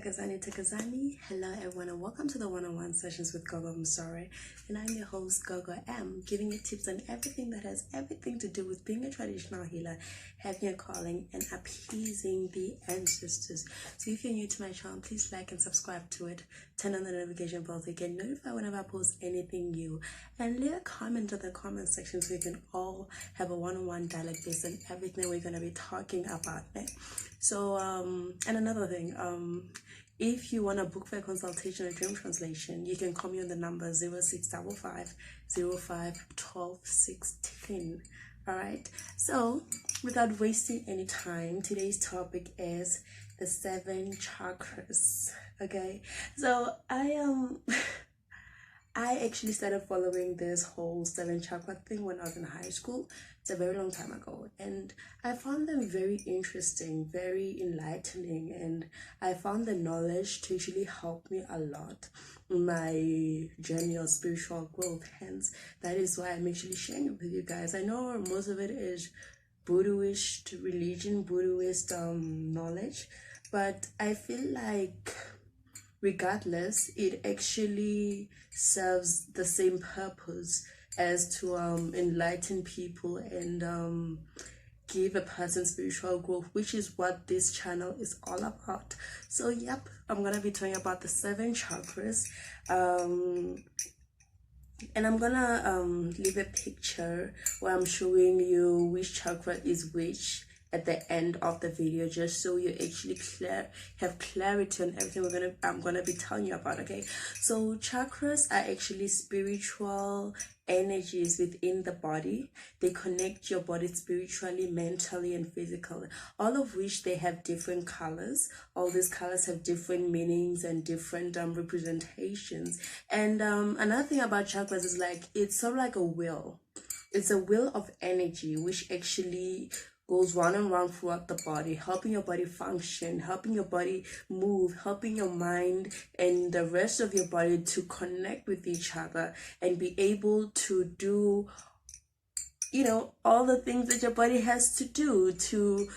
Takazani. Hello everyone and welcome to the one-on-one sessions with Gogo Mosore. And I'm your host Gogo M, giving you tips on everything that has everything to do with being a traditional healer, having a calling and appeasing the ancestors. So if you're new to my channel, please like and subscribe to it. Turn on the notification bell so you get notified whenever I post anything new. And leave a comment in the comment section so we can all have a one-on-one dialogue based on everything we're going to be talking about next. So and another thing, if you want to book for a consultation or dream translation, you can call me on the number 0655 05 12 16. All right, so without wasting any time, today's topic is the 7 chakras. Okay, so I actually started following this whole 7 chakra thing when I was in high school. It's a very long time ago, and I found them very interesting, very enlightening, and I found the knowledge to actually help me a lot in my journey of spiritual growth. Hence, that is why I'm actually sharing it with you guys. I know most of it is Buddhist religion, Buddhist knowledge, but I feel like regardless, it actually serves the same purpose as to enlighten people and give a person spiritual growth, which is what this channel is all about. So yep, I'm gonna be talking about the 7 chakras, and I'm gonna leave a picture where I'm showing you which chakra is which at the end of the video, just so you actually have clarity on everything I'm gonna be telling you about. Okay, so chakras are actually spiritual energies within the body. They connect your body spiritually, mentally and physically, all of which they have different colors. All these colors have different meanings and different representations. And another thing about chakras is like it's sort of like a wheel. It's a wheel of energy which actually goes round and round throughout the body, helping your body function, helping your body move, helping your mind and the rest of your body to connect with each other and be able to do, you know, all the things that your body has to do to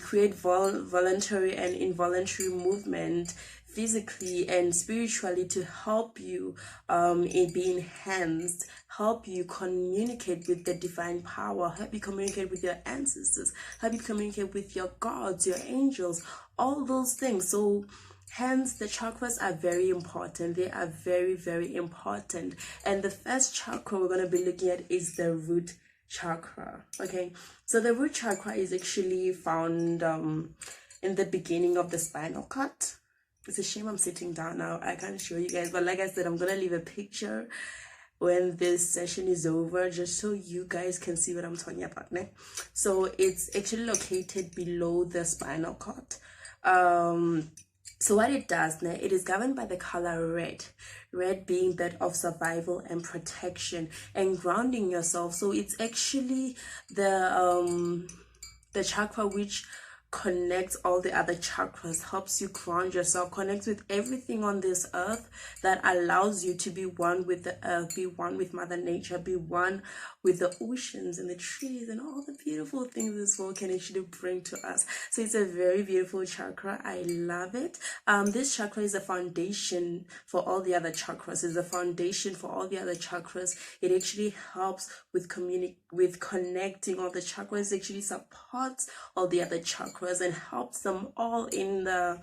create voluntary and involuntary movement physically and spiritually to help you be enhanced, help you communicate with the divine power, help you communicate with your ancestors, help you communicate with your gods, your angels, all those things. So hence the chakras are very important. They are very, very important. And the first chakra we're going to be looking at is the root chakra. Okay, so the root chakra is actually found in the beginning of the spinal cord. It's a shame I'm sitting down now, I can't show you guys, but like I said, I'm gonna leave a picture when this session is over just so you guys can see what I'm talking about now. So it's actually located below the spinal cord. So what it does now, it is governed by the color red being that of survival and protection and grounding yourself. So it's actually the chakra which connects all the other chakras, helps you ground yourself, connects with everything on this earth, that allows you to be one with the earth, be one with Mother Nature, be one with the oceans and the trees and all the beautiful things this world can actually bring to us. So it's a very beautiful chakra. I love it. This chakra is a foundation for all the other chakras. It's a foundation for all the other chakras. It actually helps with connecting all the chakras. It actually supports all the other chakras and helps them all in the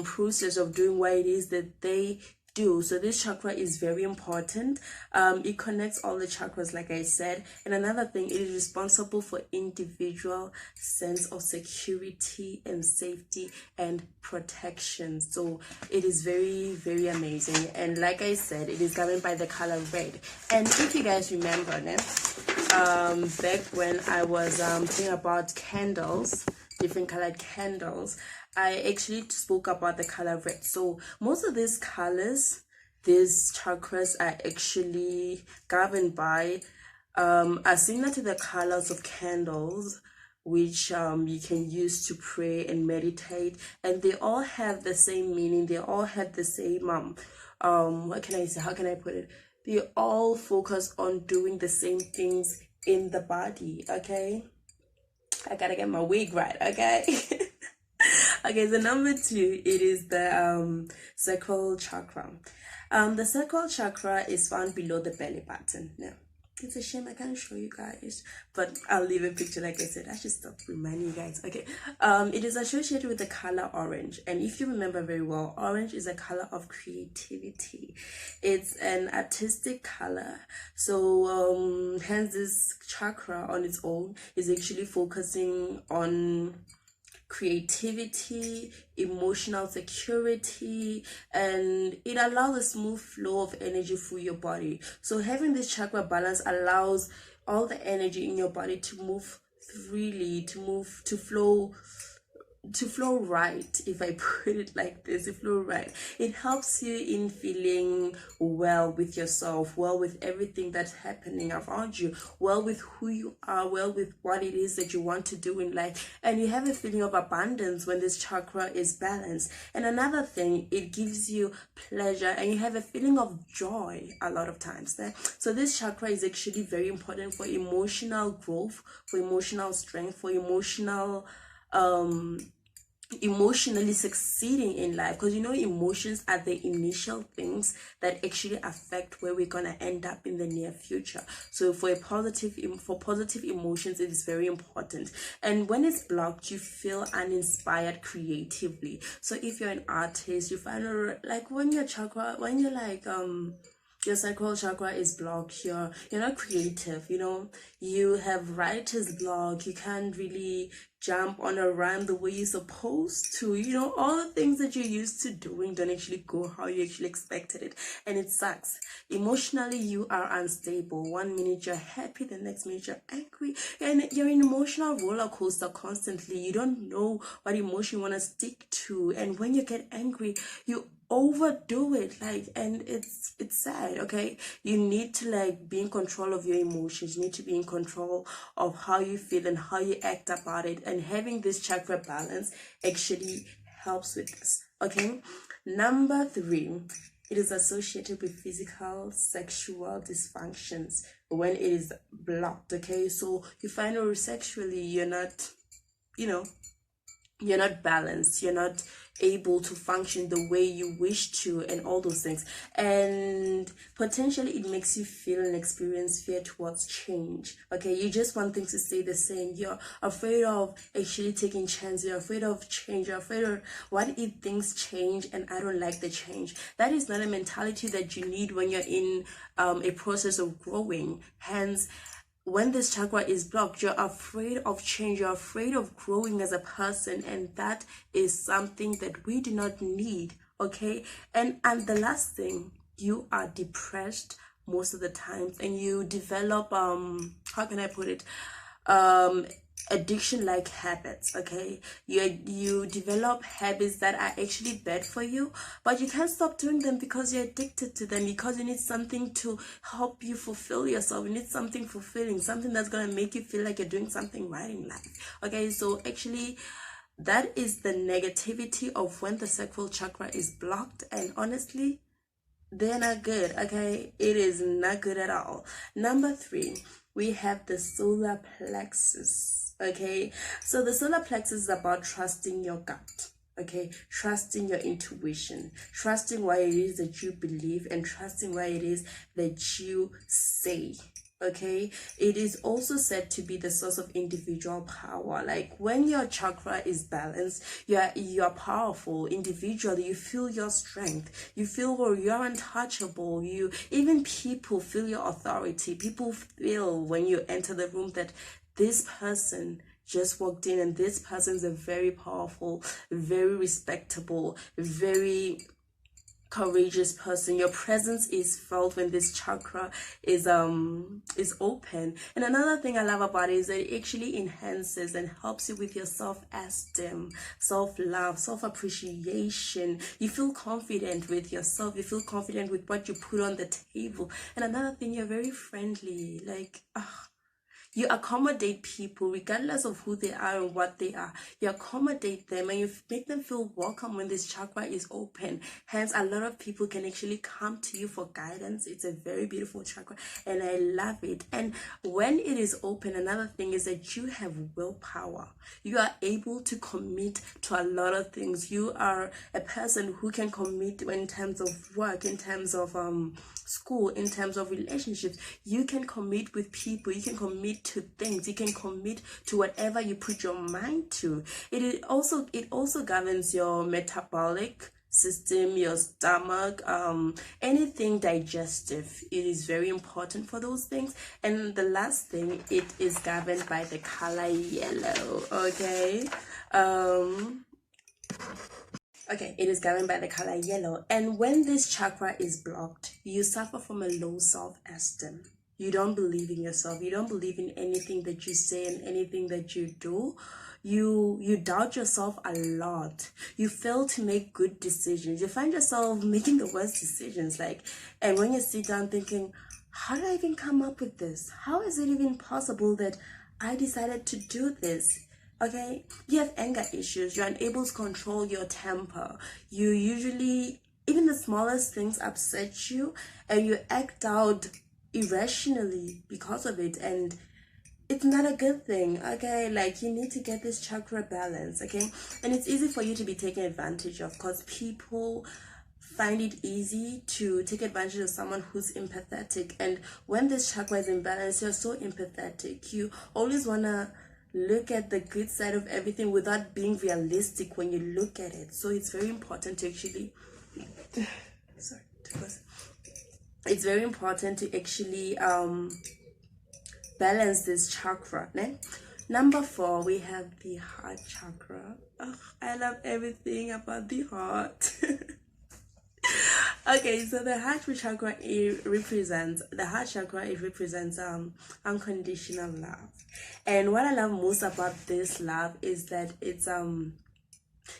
process of doing what it is that they do. So this chakra is very important. It connects all the chakras, like I said. And another thing, it is responsible for individual sense of security and safety and protection. So it is very, very amazing. And like I said, it is governed by the color red. And if you guys remember, back when I was thinking about candles, different colored candles, I actually spoke about the color red. So most of these colors, these chakras are actually governed by are similar to the colors of candles which you can use to pray and meditate, and they all have the same meaning. They all have the same what can I say, how can I put it, they all focus on doing the same things in the body. Okay, I gotta get my wig right. Okay. Okay, so number 2, it is the sacral chakra. The sacral chakra is found below the belly button. Now, it's a shame I can't show you guys, but I'll leave a picture. Like I said, I should stop reminding you guys. Okay, it is associated with the color orange, and if you remember very well, orange is a color of creativity. It's an artistic color, so hence this chakra on its own is actually focusing on creativity, emotional security, and it allows a smooth flow of energy through your body. So having this chakra balance allows all the energy in your body to move freely, to flow right. If I put it like this, to flow right, it helps you in feeling well with yourself, well with everything that's happening around you, well with who you are, well with what it is that you want to do in life, and you have a feeling of abundance when this chakra is balanced. And another thing, it gives you pleasure and you have a feeling of joy a lot of times. So this chakra is actually very important for emotional growth, for emotional strength, for emotionally succeeding in life, because emotions are the initial things that actually affect where we're gonna end up in the near future. So for positive emotions, it is very important. And when it's blocked, you feel uninspired creatively. So if you're an artist, you find like when your sacral chakra is blocked, you're not creative, you have writer's block, you can't really jump on a rhyme the way you're supposed to, all the things that you're used to doing don't actually go how you actually expected it, and it sucks. Emotionally, you are unstable. One minute you're happy, the next minute you're angry, and you're in emotional roller coaster constantly. You don't know what emotion you want to stick to, and when you get angry, you overdo it, and it's sad. Okay, you need to be in control of your emotions. You need to be in control of how you feel and how you act about it, and having this chakra balance actually helps with this. Okay, number 3, it is associated with physical sexual dysfunctions when it is blocked. Okay, so you find sexually you're not balanced, you're not able to function the way you wish to, and all those things, and potentially it makes you feel and experience fear towards change. Okay, you just want things to stay the same. You're afraid of actually taking chances, you're afraid of change, you're afraid of what if things change and I don't like the change. That is not a mentality that you need when you're in a process of growing. Hence, when this chakra is blocked, you're afraid of change, you're afraid of growing as a person, and that is something that we do not need. Okay, and the last thing, you are depressed most of the times, and you develop how can I put it, addiction like habits. Okay, you develop habits that are actually bad for you, but you can't stop doing them because you're addicted to them, because you need something to help you fulfill yourself. You need something fulfilling, something that's going to make you feel like you're doing something right in life. Okay, so actually that is the negativity of when the sacral chakra is blocked, and honestly, they're not good. Okay, it is not good at all. Number 3, we have the solar plexus. Okay, so the solar plexus is about trusting your gut. Okay, trusting your intuition, trusting what it is that you believe, and trusting what it is that you say. Okay, it is also said to be the source of individual power. Like when your chakra is balanced, you're powerful individually. You feel your strength, you feel you're untouchable. People feel your authority. People feel when you enter the room that this person just walked in, and this person is a very powerful, very respectable, very courageous person. Your presence is felt when this chakra is open. And another thing I love about it is that it actually enhances and helps you with your self-esteem, self-love, self-appreciation. You feel confident with yourself, you feel confident with what you put on the table. And another thing, you're very friendly. You accommodate people regardless of who they are and what they are. You accommodate them and you make them feel welcome when this chakra is open. Hence, a lot of people can actually come to you for guidance. It's a very beautiful chakra and I love it. And when it is open, another thing is that you have willpower. You are able to commit to a lot of things. You are a person who can commit in terms of work, in terms of school, in terms of relationships. You can commit with people, you can commit to things, you can commit to whatever you put your mind to. It also governs your metabolic system, your stomach, anything digestive. It is very important for those things. And the last thing, it is governed by the color yellow. Okay, it is governed by the color yellow. And when this chakra is blocked, you suffer from a low self-esteem. You don't believe in yourself. You don't believe in anything that you say and anything that you do. You doubt yourself a lot. You fail to make good decisions. You find yourself making the worst decisions. And when you sit down thinking, how did I even come up with this? How is it even possible that I decided to do this? Okay, you have anger issues. You're unable to control your temper. You usually, even the smallest things upset you and you act out irrationally because of it, and it's not a good thing. Okay, you need to get this chakra balance. Okay, and it's easy for you to be taken advantage of because people find it easy to take advantage of someone who's empathetic. And when this chakra is imbalanced, you're so empathetic. You always want to look at the good side of everything without being realistic when you look at it. So it's very important to actually it's very important to actually balance this chakra. Number 4, we have the heart chakra. I love everything about the heart. Okay, so the heart chakra, it represents unconditional love. And what I love most about this love is that it's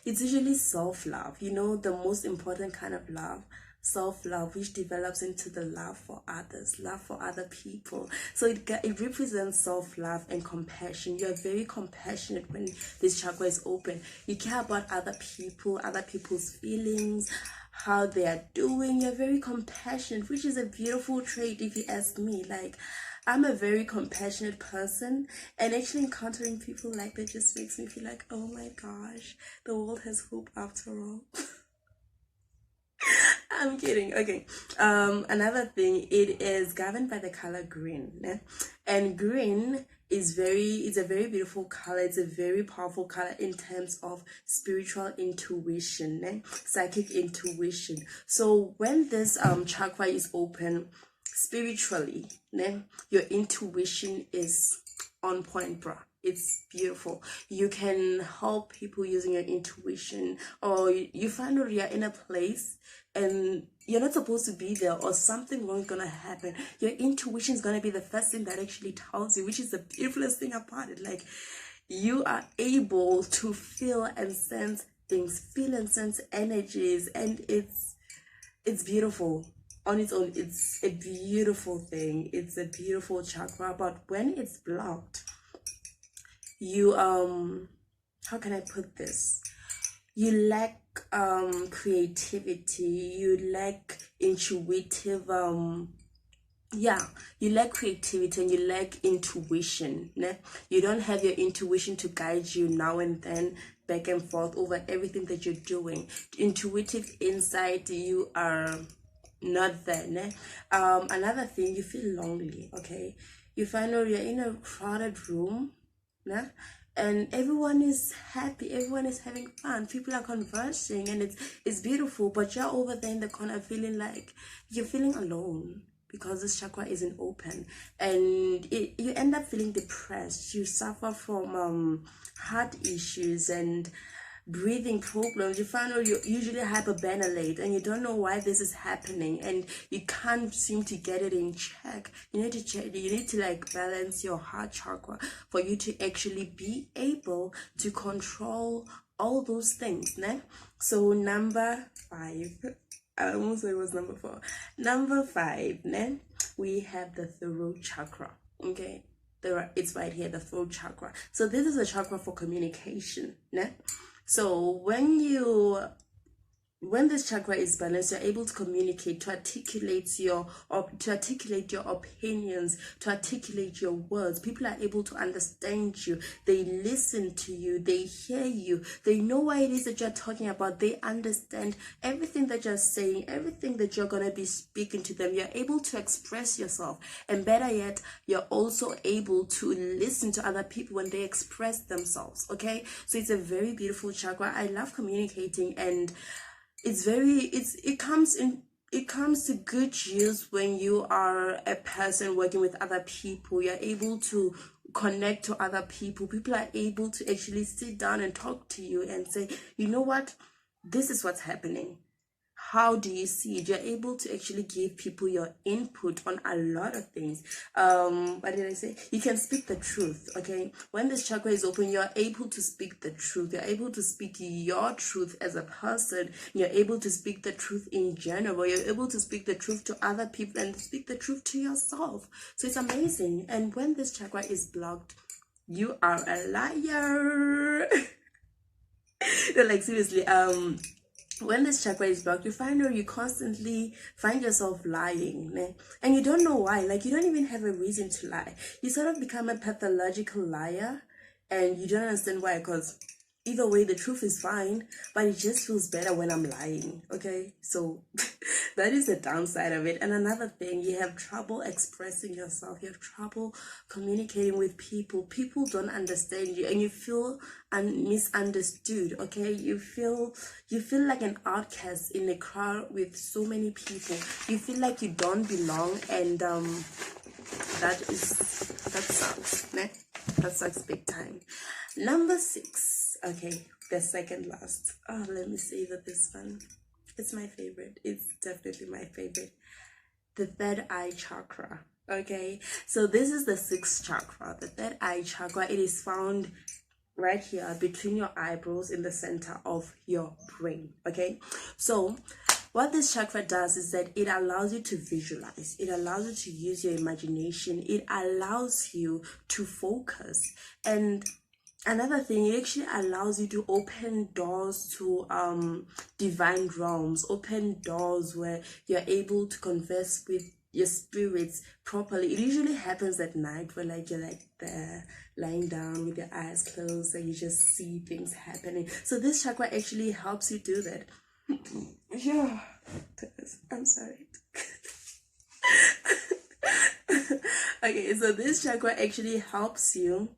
usually self-love. You know, the most important kind of love, self-love, which develops into the love for others, love for other people. So it represents self-love and compassion. You're very compassionate when this chakra is open. You care about other people, other people's feelings, how they are doing. You're very compassionate, which is a beautiful trait if you ask me. I'm a very compassionate person, and actually encountering people like that just makes me feel like, oh my gosh, the world has hope after all. I'm kidding. Okay. Another thing, it is governed by the color green. And green is a very beautiful color. It's a very powerful color in terms of spiritual intuition, psychic intuition. So when this chakra is open spiritually, your intuition is on point, bruh. It's beautiful. You can help people using your intuition, or you find out you're in a place and you're not supposed to be there, or something wrong is gonna happen. Your intuition is gonna be the first thing that actually tells you, which is the beautifulest thing about it. You are able to feel and sense things, feel and sense energies, and it's beautiful. On its own, it's a beautiful thing. It's a beautiful chakra. But when it's blocked, you how can I put this? You lack creativity. You lack intuitive you lack creativity and you lack intuition. You don't have your intuition to guide you now and then, back and forth over everything that you're doing. Intuitive insight, you are not there. Another thing, you feel lonely. Okay, you find out you're in a crowded room, and everyone is happy, everyone is having fun, people are conversing, and it's beautiful, but you're over there in the corner feeling like you're feeling alone because this chakra isn't open, and you end up feeling depressed. You suffer from heart issues and breathing problems. You find out you usually hyperventilate and you don't know why this is happening, and you can't seem to get it in check. You need to balance your heart chakra for you to actually be able to control all those things. So number 5, I almost said it was number 4. Number 5, we have the throat chakra. Okay, It's right here, the throat chakra. So this is a chakra for communication, né? So when this chakra is balanced, you're able to communicate, to articulate your opinions, to articulate your words. People are able to understand you. They listen to you. They hear you. They know what it is that you're talking about. They understand everything that you're saying, everything that you're going to be speaking to them. You're able to express yourself. And better yet, you're also able to listen to other people when they express themselves. Okay? So it's a very beautiful chakra. I love communicating, and it comes to good use when you are a person working with other people. You're able to connect to other people. People are able to actually sit down and talk to you and say, you know what, this is what's happening. How do you see it? You're able to actually give people your input on a lot of things. What did I say? You can speak the truth, okay? When this chakra is open, you're able to speak the truth. You're able to speak your truth as a person. You're able to speak the truth in general. You're able to speak the truth to other people and speak the truth to yourself. So it's amazing. And when this chakra is blocked, you are a liar. Like, seriously, when this chakra is blocked, you constantly find yourself lying, né? And you don't know why. Like, you don't even have a reason to lie. You sort of become a pathological liar, and you don't understand why, because either way, the truth is fine, but it just feels better when I'm lying, okay? So that is the downside of it. And another thing, you have trouble expressing yourself. You have trouble communicating with people. People don't understand you, and you feel misunderstood, okay? You feel like an outcast in a crowd with so many people. You feel like you don't belong, and that sucks, né? That sucks big time. Number 6, okay, the second last. Oh, let me say that this one, it's my favorite. It's definitely my favorite. The third eye chakra. Okay, so this is the 6th chakra, the third eye chakra. It is found right here between your eyebrows in the center of your brain. Okay, so what this chakra does is that it allows you to visualize. It allows you to use your imagination. It allows you to focus. And another thing, it actually allows you to open doors to divine realms, open doors where you're able to converse with your spirits properly. It usually happens at night, where like you're like there lying down with your eyes closed and you just see things happening. So this chakra actually helps you do that. Yeah, I'm sorry. Okay, so this chakra actually helps you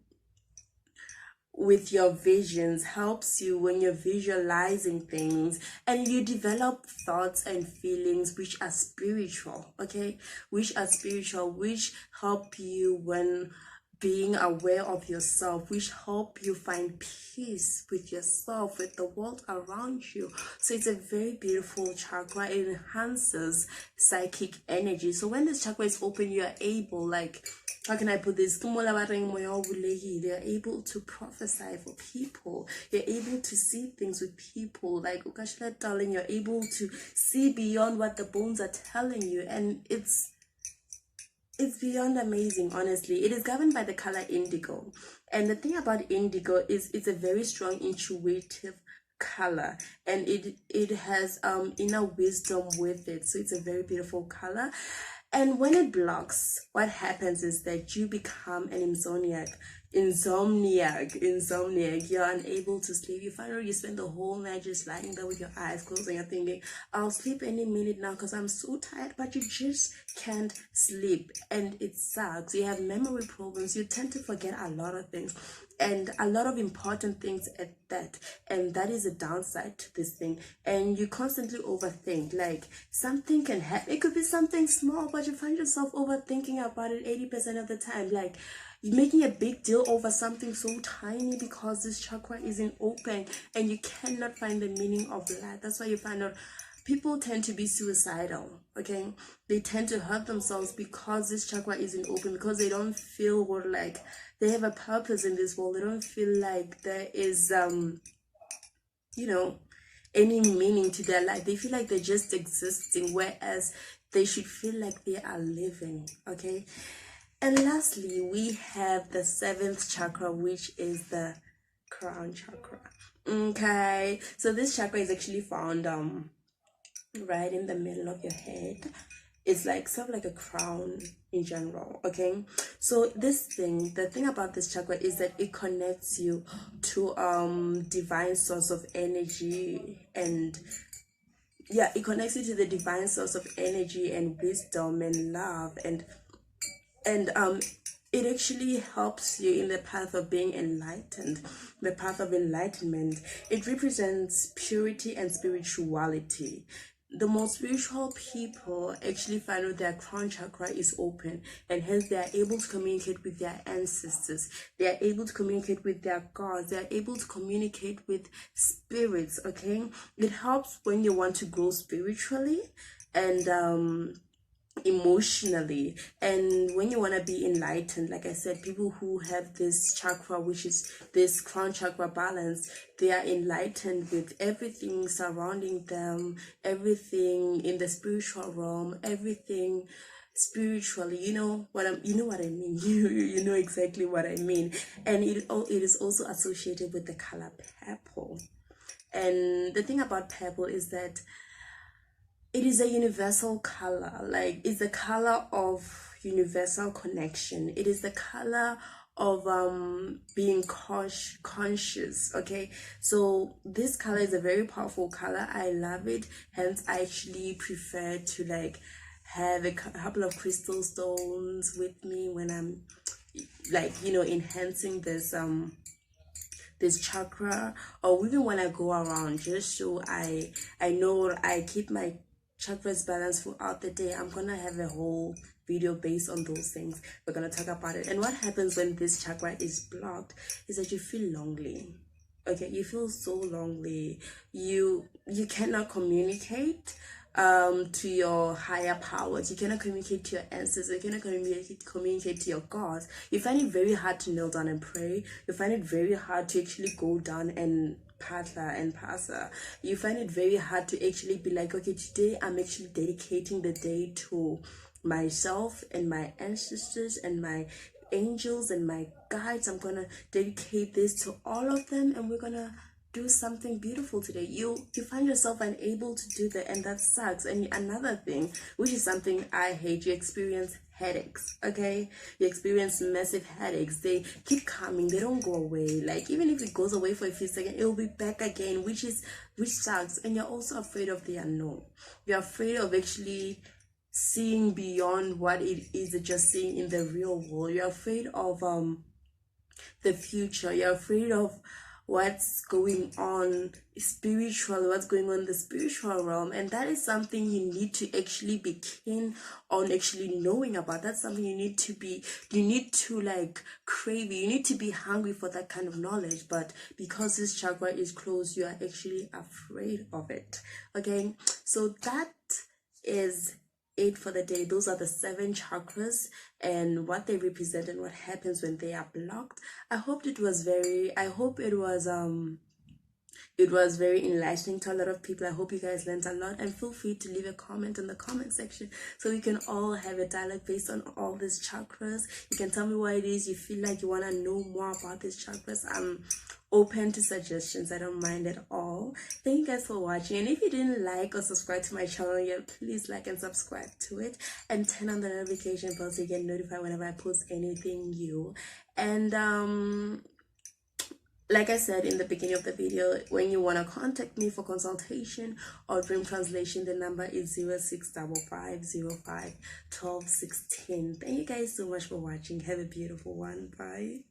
with your visions, helps you when you're visualizing things, and you develop thoughts and feelings which are spiritual, okay? Which help you when being aware of yourself, which help you find peace with yourself, with the world around you. So it's a very beautiful chakra. It enhances psychic energy. So when this chakra is open, you are able, like, how can I put this? They're able to prophesy for people. You're able to see things with people. Like, darling, you're able to see beyond what the bones are telling you. And it's beyond amazing, honestly. It is governed by the color indigo. And the thing about indigo is it's a very strong intuitive color, and it has inner wisdom with it. So it's a very beautiful color. And when it blocks, what happens is that you become an insomniac. You're unable to sleep. You spend the whole night just lying there with your eyes closed, and you're thinking, I'll sleep any minute now because I'm so tired, but you just can't sleep, and it sucks. You have memory problems. You tend to forget a lot of things, and a lot of important things at that, and that is a downside to this thing. And you constantly overthink. Like, something can happen. It could be something small, but you find yourself overthinking about it 80% of the time. Like, you're making a big deal over something so tiny because this chakra isn't open, and you cannot find the meaning of life. That's why you find out people tend to be suicidal, okay? They tend to hurt themselves because this chakra isn't open, because they don't feel like they have a purpose in this world. They don't feel like there is any meaning to their life. They feel like they're just existing, whereas they should feel like they are living, okay? And lastly, we have the 7th chakra, which is the crown chakra. Okay, so this chakra is actually found right in the middle of your head. It's like sort of like a crown in general. Okay, so the thing about this chakra is that it connects you to divine source of energy, and yeah, it connects you to the divine source of energy and wisdom and love, and it actually helps you in the path of being enlightened, the path of enlightenment. It represents purity and spirituality. The most spiritual people actually find out their crown chakra is open, and hence they are able to communicate with their ancestors, they are able to communicate with their gods, they are able to communicate with spirits. Okay, it helps when you want to grow spiritually and emotionally, and when you want to be enlightened. Like I said, people who have this chakra, which is this crown chakra balance, they are enlightened with everything surrounding them, everything in the spiritual realm, everything spiritually. You know what I mean. You know exactly what I mean. And it is also associated with the color purple. And the thing about purple is that it is a universal color. Like, it's the color of universal connection. It is the color of being conscious. Okay, so this color is a very powerful color. I love it, hence I actually prefer to like have a couple of crystal stones with me when I'm like, enhancing this chakra, or even when I go around, just so I know I keep my chakras balanced throughout the day. I'm gonna have a whole video based on those things. We're gonna talk about it. And what happens when this chakra is blocked is that you feel lonely. Okay, you feel so lonely. You cannot communicate to your higher powers. You cannot communicate to your ancestors. You cannot communicate to your gods. You find it very hard to kneel down and pray. You find it very hard to actually go down and pasa. You find it very hard to actually be like, okay, today I'm actually dedicating the day to myself and my ancestors and my angels and my guides. I'm gonna dedicate this to all of them, and we're gonna do something beautiful today. You find yourself unable to do that, and that sucks. And another thing, which is something I hate, you experience headaches. Okay, you experience massive headaches. They keep coming, they don't go away. Like, even if it goes away for a few seconds, it will be back again, which sucks. And you're also afraid of the unknown. You're afraid of actually seeing beyond what it is that you're seeing in the real world. You're afraid of the future. You're afraid of what's going on spiritually, what's going on in the spiritual realm. And that is something you need to actually be keen on actually knowing about. That's something you need to like crave. You need to be hungry for that kind of knowledge. But because this chakra is closed, you are actually afraid of it. Okay, so that is it for the day. Those are the 7 chakras and what they represent and what happens when they are blocked. I hope it was very enlightening to a lot of people. I hope you guys learned a lot, and feel free to leave a comment in the comment section so we can all have a dialogue based on all these chakras. You can tell me what it is you feel like you want to know more about these chakras. I'm open to suggestions. I don't mind at all. Thank you guys for watching, and if you didn't like or subscribe to my channel yet, please like and subscribe to it and turn on the notification bell so you get notified whenever I post anything new. And like I said in the beginning of the video, when you want to contact me for consultation or dream translation, the number is 0655051216. Thank you guys so much for watching. Have a beautiful one. Bye.